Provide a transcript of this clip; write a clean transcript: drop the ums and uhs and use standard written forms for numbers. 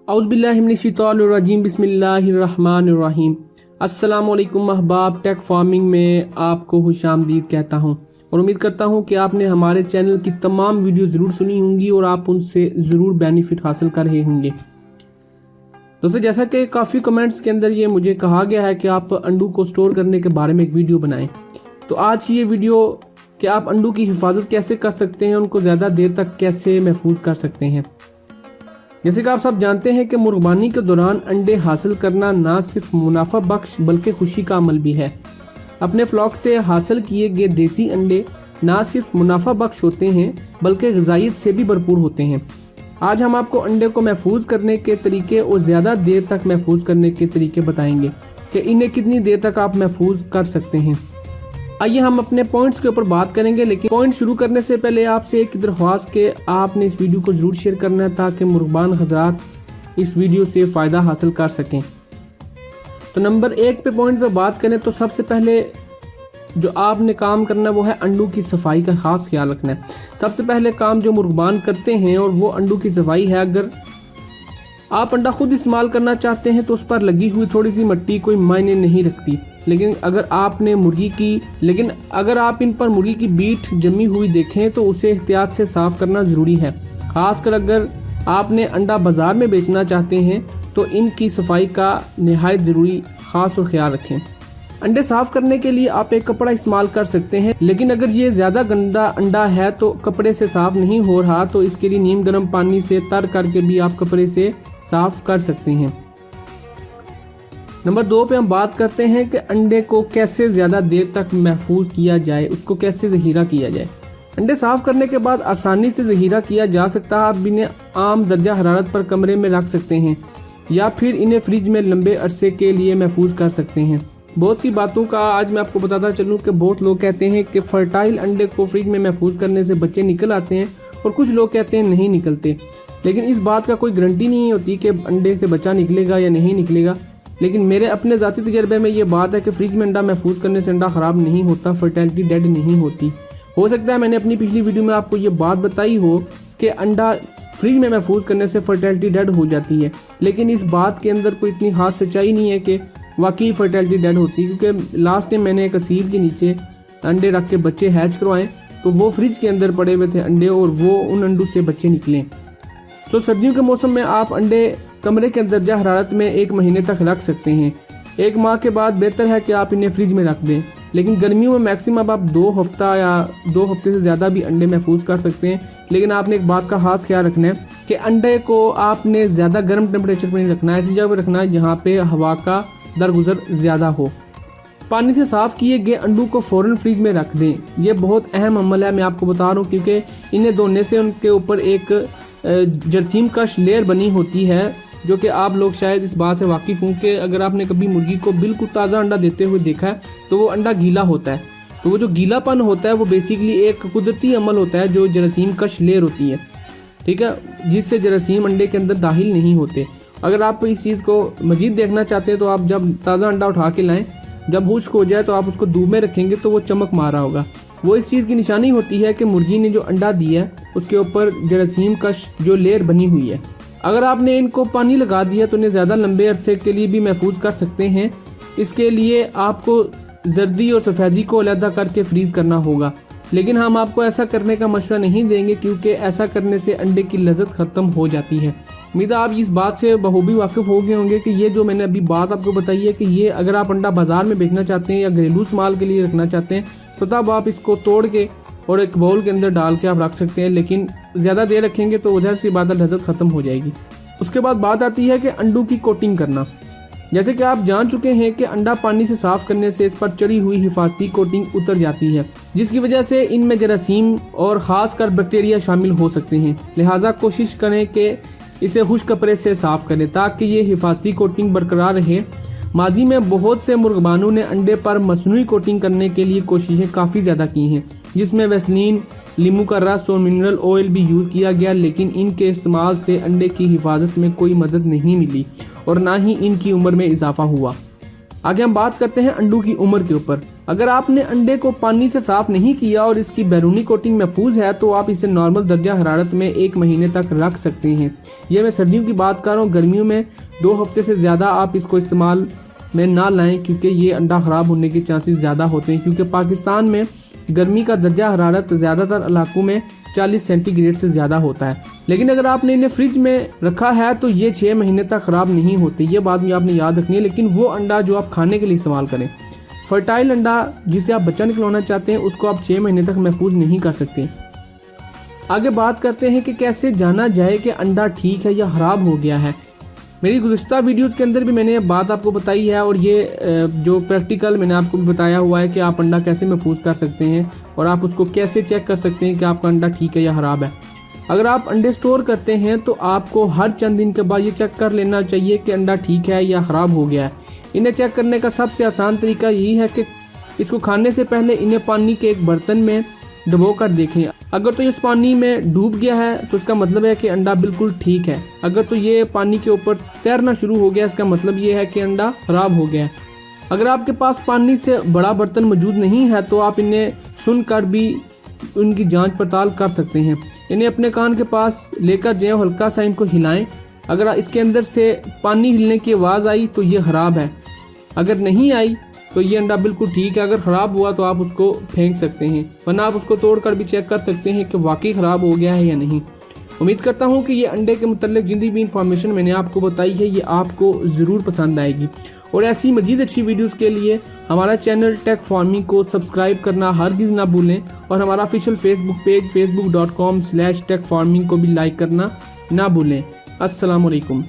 औज़ुबिल्लाहिमिनश्शैतानिर्रजीम बिस्मिल्लाहिर्रहमानिर्रहीम। अस्सलामुअलैकुम अहबाब, टेक फार्मिंग में आपको खुशामदीद कहता हूँ और उम्मीद करता हूँ कि आपने हमारे चैनल की तमाम वीडियो ज़रूर सुनी होंगी और आप उनसे ज़रूर बेनिफिट हासिल कर रहे होंगे। दोस्तों, जैसा कि काफ़ी कमेंट्स के अंदर ये मुझे कहा गया है कि आप अंडों को स्टोर करने के बारे में एक वीडियो बनाएं, तो आज की ये वीडियो कि आप अंडों की हिफाजत कैसे कर सकते हैं, उनको ज़्यादा देर तक कैसे महफूज कर सकते हैं। जैसे कि आप सब जानते हैं कि मुर्बानी के दौरान अंडे हासिल करना ना सिर्फ मुनाफा बख्श बल्कि खुशी का अमल भी है। अपने फ्लॉक से हासिल किए गए देसी अंडे ना सिर्फ मुनाफा बख्श होते हैं बल्कि ग़िज़ाइयत से भी भरपूर होते हैं। आज हम आपको अंडे को महफूज करने के तरीके और ज़्यादा देर तक महफूज करने के तरीके बताएंगे कि इन्हें कितनी देर तक आप महफूज कर सकते हैं। आइए हम अपने पॉइंट्स के ऊपर बात करेंगे, लेकिन पॉइंट शुरू करने से पहले आपसे एक दरख्वास्त कि आपने इस वीडियो को ज़रूर शेयर करना है ताकि मुर्बान हज़रात इस वीडियो से फ़ायदा हासिल कर सकें। तो नंबर 1 पे पॉइंट पे बात करें तो सबसे पहले जो आपने काम करना है वो है अंडों की सफाई का खास ख्याल रखना है। सबसे पहले काम जो मुर्बान करते हैं और वो अंडों की सफाई है। अगर आप अंडा खुद इस्तेमाल करना चाहते हैं तो उस पर लगी हुई थोड़ी सी मिट्टी कोई मायने नहीं रखती, लेकिन अगर आप इन पर मुर्गी की बीट जमी हुई देखें तो उसे एहतियात से साफ़ करना ज़रूरी है। खासकर अगर आपने अंडा बाज़ार में बेचना चाहते हैं तो इनकी सफाई का निहायत ज़रूरी ख़ास और ख्याल रखें। अंडे साफ़ करने के लिए आप एक कपड़ा इस्तेमाल कर सकते हैं, लेकिन अगर ये ज़्यादा गंदा अंडा है तो कपड़े से साफ़ नहीं हो रहा तो इसके लिए नीम गर्म पानी से तर करके भी आप कपड़े से साफ़ कर सकते हैं। नंबर 2 पे हम बात करते हैं कि अंडे को कैसे ज़्यादा देर तक महफूज किया जाए, उसको कैसे ज़हीरा किया जाए। अंडे साफ़ करने के बाद आसानी से ज़हीरा किया जा सकता है। आप इन्हें आम दर्जा हरारत पर कमरे में रख सकते हैं या फिर इन्हें फ्रिज में लंबे अरसे के लिए महफूज कर सकते हैं। बहुत सी बातों का आज मैं आपको बताता चलूँ कि बहुत लोग कहते हैं कि फर्टाइल अंडे को फ्रिज में महफूज करने से बच्चे निकल आते हैं और कुछ लोग कहते हैं नहीं निकलते, लेकिन इस बात का कोई गारंटी नहीं होती कि अंडे से बच्चा निकलेगा या नहीं निकलेगा। लेकिन मेरे अपने ज़ाती तजर्बे में ये बात है कि फ्रिज में अंडा महफूज करने से अंडा ख़राब नहीं होता, फर्टिलिटी डेड नहीं होती। हो सकता है मैंने अपनी पिछली वीडियो में आपको ये बात बताई हो कि अंडा फ्रिज में महफूज करने से फर्टिलिटी डेड हो जाती है, लेकिन इस बात के अंदर कोई इतनी खास सच्चाई नहीं है कि वाकई फर्टिलिटी डेड होती है। क्योंकि लास्ट टाइम मैंने एक असील के नीचे अंडे रख के बच्चे हैच करवाएं तो वो फ्रिज के अंदर पड़े हुए थे अंडे और वो उन अंडों से बच्चे निकले। सो सर्दियों के मौसम में आप अंडे कमरे के दर्जा हरारत में 1 महीने तक रख सकते हैं। 1 माह के बाद बेहतर है कि आप इन्हें फ्रिज में रख दें, लेकिन गर्मियों में मैक्सिमम आप 2 हफ्ता या 2 हफ्ते से ज़्यादा भी अंडे महफूज कर सकते हैं। लेकिन आपने एक बात का खास ख्याल रखना है कि अंडे को आपने ज़्यादा गर्म टेम्परेचर पर नहीं रखना है, ऐसी जगह पर रखना है जहाँ पे हवा का दरगुजर ज़्यादा हो। पानी से साफ़ किए गए अंडों को फ़ौरन फ्रिज में रख दें। ये बहुत अहम अमल है, मैं आपको बता रहा हूँ, क्योंकि इन्हें धोने से उनके ऊपर एक जरासीम कश लेयर बनी होती है, जो कि आप लोग शायद इस बात से वाकिफ़ हों कि अगर आपने कभी मुर्गी को बिल्कुल ताज़ा अंडा देते हुए देखा है तो वो अंडा गीला होता है। तो वो जो गीलापन होता है वो बेसिकली एक कुदरती अमल होता है जो जरासीम कश लेयर होती है, ठीक है, जिससे जरासीम अंडे के अंदर दाखिल नहीं होते। अगर आप इस चीज़ को मज़ीद देखना चाहते हैं तो आप जब ताज़ा अंडा उठा के लाएँ, जब खुश्क हो जाए तो आप उसको धूप में रखेंगे तो वो चमक मार रहा होगा। वो इस चीज़ की निशानी होती है कि मुर्गी ने जो अंडा दिया है उसके ऊपर जरासीम कश जो लेयर बनी हुई है। अगर आपने इनको पानी लगा दिया तो इन्हें ज़्यादा लंबे अरसे के लिए भी महफूज कर सकते हैं। इसके लिए आपको जर्दी और सफ़ेदी को अलहदा करके फ्रीज़ करना होगा, लेकिन हम आपको ऐसा करने का मशवरा नहीं देंगे क्योंकि ऐसा करने से अंडे की लज़्ज़त ख़त्म हो जाती है। उम्मीद है आप इस बात से बखूबी वाकिफ़ हो गए होंगे कि ये जो मैंने अभी बात आपको बताई है कि ये अगर आप अंडा बाज़ार में बेचना चाहते हैं या घरेलू इस्तेमाल के लिए रखना चाहते हैं तो तब आप इसको तोड़ के और एक बाउल के अंदर डाल के आप रख सकते हैं, लेकिन ज़्यादा देर रखेंगे तो उधर से बात लज़्ज़त ख़त्म हो जाएगी। उसके बाद बात आती है कि अंडों की कोटिंग करना। जैसे कि आप जान चुके हैं कि अंडा पानी से साफ़ करने से इस पर चढ़ी हुई हिफाजती कोटिंग उतर जाती है, जिसकी वजह से इनमें जरासीम और ख़ास कर बैक्टीरिया शामिल हो सकते हैं। लिहाजा कोशिश करें कि इसे खुश्क कपड़े से साफ़ करें ताकि ये हिफाजती कोटिंग बरकरार रहे। माजी में बहुत से मुर्गबानों ने अंडे पर मसनूई कोटिंग करने के लिए कोशिशें काफ़ी ज़्यादा की हैं, जिसमें वैसलीन, नींबू का रस और मिनरल ऑयल भी यूज़ किया गया, लेकिन इनके इस्तेमाल से अंडे की हिफाजत में कोई मदद नहीं मिली और ना ही इनकी उम्र में इजाफा हुआ। आगे हम बात करते हैं अंडों की उम्र के ऊपर। अगर आपने अंडे को पानी से साफ नहीं किया और इसकी बैरूनी कोटिंग महफूज है तो आप इसे नॉर्मल दर्जा हरारत में 1 महीने तक रख सकते हैं। ये मैं सर्दियों की बात कर रहा हूँ, गर्मियों में 2 हफ्ते से ज़्यादा आप इसको इस्तेमाल में ना लाएं, क्योंकि ये अंडा ख़राब होने के चांसेस ज़्यादा होते हैं, क्योंकि पाकिस्तान में गर्मी का दर्जा हरारत ज़्यादातर इलाकों में 40 सेंटीग्रेड से ज़्यादा होता है। लेकिन अगर आपने इन्हें फ्रिज में रखा है तो ये 6 महीने तक ख़राब नहीं होते। ये बात भी आपने याद रखनी है, लेकिन वो अंडा जो आप खाने के लिए इस्तेमाल करें। फर्टाइल अंडा जिसे आप बच्चा निकलवाना चाहते हैं उसको आप 6 महीने तक महफूज नहीं कर सकते। आगे बात करते हैं कि कैसे जाना जाए कि अंडा ठीक है या ख़राब हो गया है। मेरी गुज़िश्ता वीडियोज़ के अंदर भी मैंने बात आपको बताई है, और ये जो प्रैक्टिकल मैंने आपको बताया हुआ है कि आप अंडा कैसे महफूज कर सकते हैं और आप उसको कैसे चेक कर सकते हैं कि आपका अंडा ठीक है या ख़राब है। अगर आप अंडे स्टोर करते हैं तो आपको हर चंद दिन के बाद ये चेक कर लेना चाहिए कि अंडा ठीक है या ख़राब हो गया है। इन्हें चेक करने का सबसे आसान तरीका यही है कि इसको खाने से पहले इन्हें पानी के एक बर्तन में डुबो कर देखें। अगर तो इस पानी में डूब गया है तो इसका मतलब है कि अंडा बिल्कुल ठीक है। अगर तो ये पानी के ऊपर तैरना शुरू हो गया, इसका मतलब ये है कि अंडा ख़राब हो गया है। अगर आपके पास पानी से बड़ा बर्तन मौजूद नहीं है तो आप इन्हें सुनकर भी उनकी जांच पड़ताल कर सकते हैं। इन्हें अपने कान के पास लेकर जाएं, हल्का सा इनको हिलाएं। अगर इसके अंदर से पानी हिलने की आवाज़ आई तो ये ख़राब है, अगर नहीं आई तो ये अंडा बिल्कुल ठीक है। अगर ख़राब हुआ तो आप उसको फेंक सकते हैं, वरना आप उसको तोड़कर भी चेक कर सकते हैं कि वाकई ख़राब हो गया है या नहीं। उम्मीद करता हूँ कि ये अंडे के मुतल्लिक़ जितनी भी इंफॉर्मेशन मैंने आपको बताई है ये आपको ज़रूर पसंद आएगी, और ऐसी मज़ीद अच्छी वीडियोज़ के लिए हमारा चैनल टेक फार्मिंग को सब्सक्राइब करना हरगिज़ ना भूलें, और हमारा ऑफिशियल फेसबुक पेज facebook.com/techfarming को भी लाइक करना ना भूलें। अस्सलाम वालेकुम।